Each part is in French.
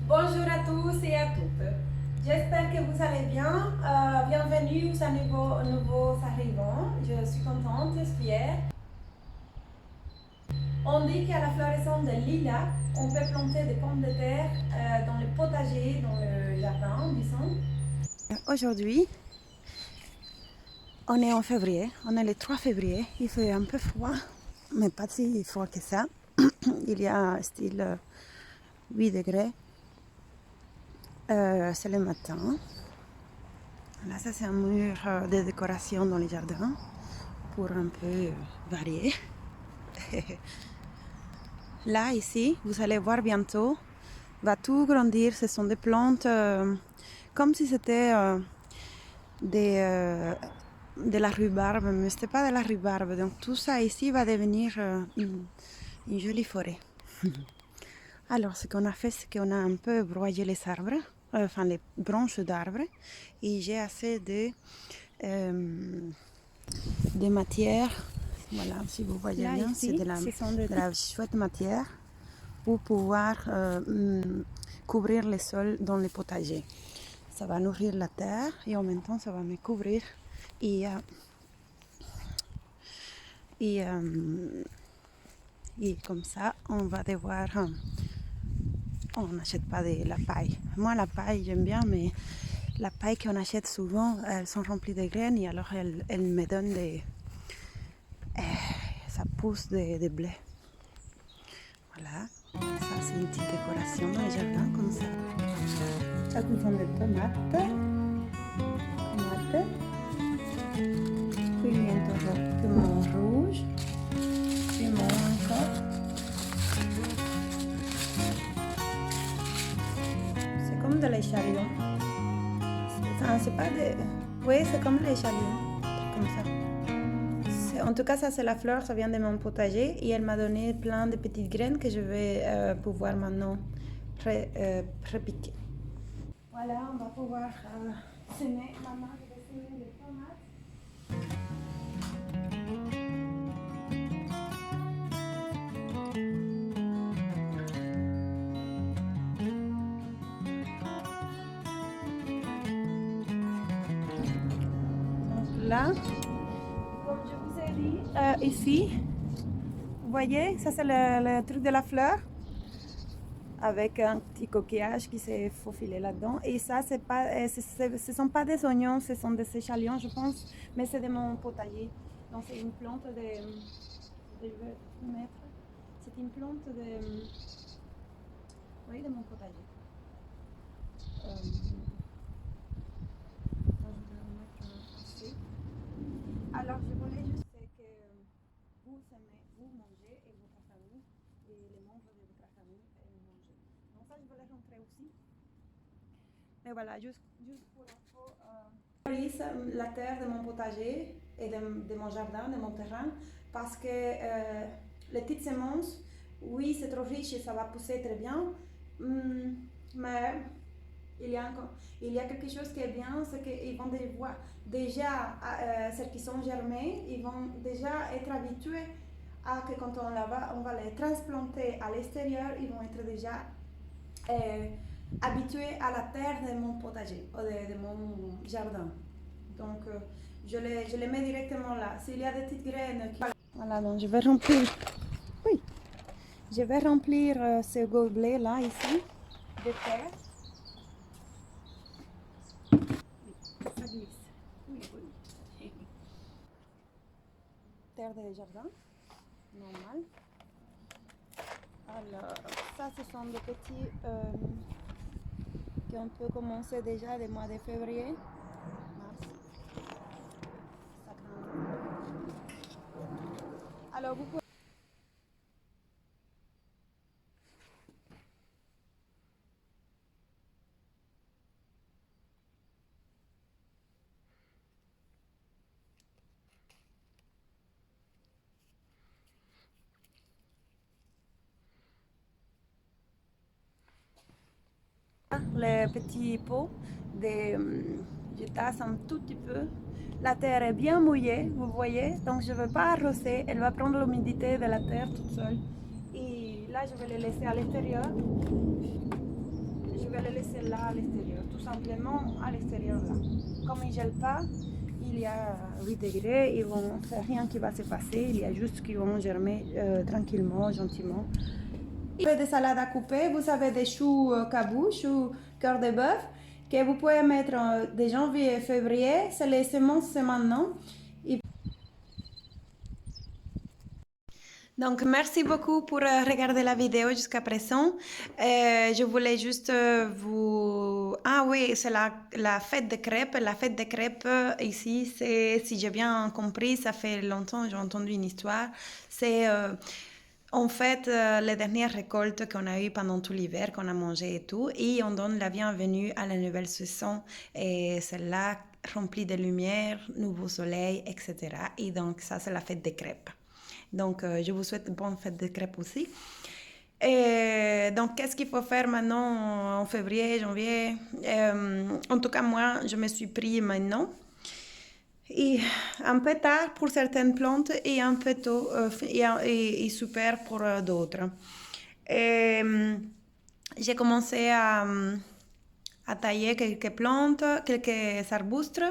Bonjour à tous et à toutes. J'espère que vous allez bien. Bienvenue aux nouveaux arrivants. Je suis contente, je suis fière. On dit qu'à la floraison de lilas, on peut planter des pommes de terre dans le potager, dans le jardin, disons. Aujourd'hui, on est en février, on est le 3 février, il fait un peu froid, mais pas si froid que ça. Il y a style 8 degrés. C'est le matin. Là, ça c'est un mur de décoration dans les jardins pour un peu varier. Là, ici, vous allez voir bientôt, va tout grandir. Ce sont des plantes comme si c'était de la rhubarbe, mais ce n'était pas de la rhubarbe. Donc tout ça ici va devenir une jolie forêt. Alors, ce qu'on a fait, c'est qu'on a un peu broyé les arbres, enfin les branches d'arbres, et j'ai assez de matière. Voilà, si vous voyez là, bien, c'est de la chouette matière pour pouvoir couvrir le sol dans le potager. Ça va nourrir la terre et en même temps, ça va me couvrir. Et comme ça, on va devoir... on n'achète pas de la paille. Moi, la paille, j'aime bien, mais la paille qu'on achète souvent, elles sont remplies de graines et alors elles me donnent des... ça pousse des blés. Voilà, ça c'est une petite décoration dans le jardin comme ça. Ça couvre de tomates, piment rouge, piment encore. C'est comme de l'échalote. C'est pas de... Oui, c'est comme l'échalote, comme ça. En tout cas, ça c'est la fleur, ça vient de mon potager et elle m'a donné plein de petites graines que je vais pouvoir maintenant prépiquer. Voilà, on va pouvoir semer. Maman, je vais semer les tomates. Donc là, comme je vous ai dit, ici, vous voyez, ça c'est le truc de la fleur avec un petit coquillage qui s'est faufilé là-dedans. Et ça, ce ne sont pas des oignons, ce sont des échalotes, je pense, mais c'est de mon potager. Donc c'est une plante je vais mettre, c'est une plante oui, de mon potager. Alors je voulais juste que vous aimez, vous mangez et votre famille, et les membres de votre famille mangent. Donc ça, je voulais rentrer aussi. Mais voilà, juste pour info, la terre de mon potager et de mon jardin, de mon terrain, parce que les petites semences, oui, c'est trop riche et ça va pousser très bien, mais il y a quelque chose qui est bien, c'est qu'ils vont déjà, ceux qui sont germés, ils vont déjà être habitués à que quand on va les transplanter à l'extérieur, ils vont être déjà habitués à la terre de mon potager, ou de mon jardin. Donc, je les mets directement là. S'il y a des petites graines qui... Voilà, donc je vais remplir... Oui, je vais remplir ce gobelet là, ici, de terre. Ça glisse. Oui, oui. Terre de jardin, normal. Alors, ça, ce sont des petits qu'on peut commencer déjà le mois de février, mars. Alors, vous pouvez... Les petits pots, je tasse un tout petit peu. La terre est bien mouillée, vous voyez, donc je ne veux pas arroser, elle va prendre l'humidité de la terre toute seule. Et là, je vais les laisser à l'extérieur. je vais le laisser là à l'extérieur, tout simplement à l'extérieur là. Comme il ne gèle pas, il y a 8 degrés, il n'y a rien qui va se passer, il y a juste qu'ils vont germer tranquillement, gentiment. Il y a des salades à couper, vous avez des choux cabou, choux cœur de bœuf, que vous pouvez mettre de janvier et février, c'est les semences, c'est maintenant. Donc, merci beaucoup pour regarder la vidéo jusqu'à présent. Je voulais juste vous... Ah oui, c'est la fête des crêpes. La fête des crêpes, ici, c'est, si j'ai bien compris, ça fait longtemps, j'ai entendu une histoire. C'est en fait les dernières récoltes qu'on a eues pendant tout l'hiver, qu'on a mangé et tout. Et on donne la bienvenue à la nouvelle saison. Et celle-là remplie de lumière, nouveau soleil, etc. Et donc, ça, c'est la fête des crêpes. Donc, je vous souhaite une bonne fête de crêpes aussi. Et donc, qu'est-ce qu'il faut faire maintenant en février, janvier? En tout cas, moi, je me suis pris maintenant. Et un peu tard pour certaines plantes et un peu tôt et super pour d'autres. J'ai commencé à tailler quelques plantes, quelques arbustes.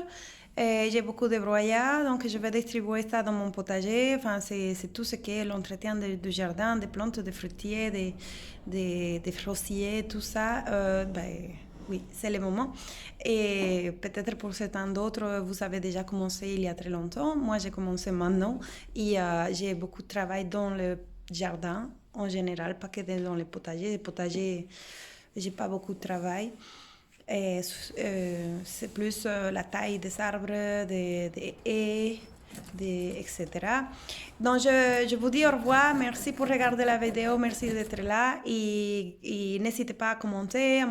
J'ai beaucoup de broyats, donc je vais distribuer ça dans mon potager. Enfin, c'est tout ce qui est l'entretien du jardin, des plantes, des fruitiers, des rosiers, tout ça. Oui, c'est le moment. Et peut-être pour certains d'autres, vous avez déjà commencé il y a très longtemps. Moi, j'ai commencé maintenant et j'ai beaucoup de travail dans le jardin en général, pas que dans les potagers. Les potagers, j'ai pas beaucoup de travail. Et, c'est plus la taille des arbres, des haies, etc. Donc, je vous dis au revoir. Merci pour regarder la vidéo. Merci d'être là. Et n'hésitez pas à commenter,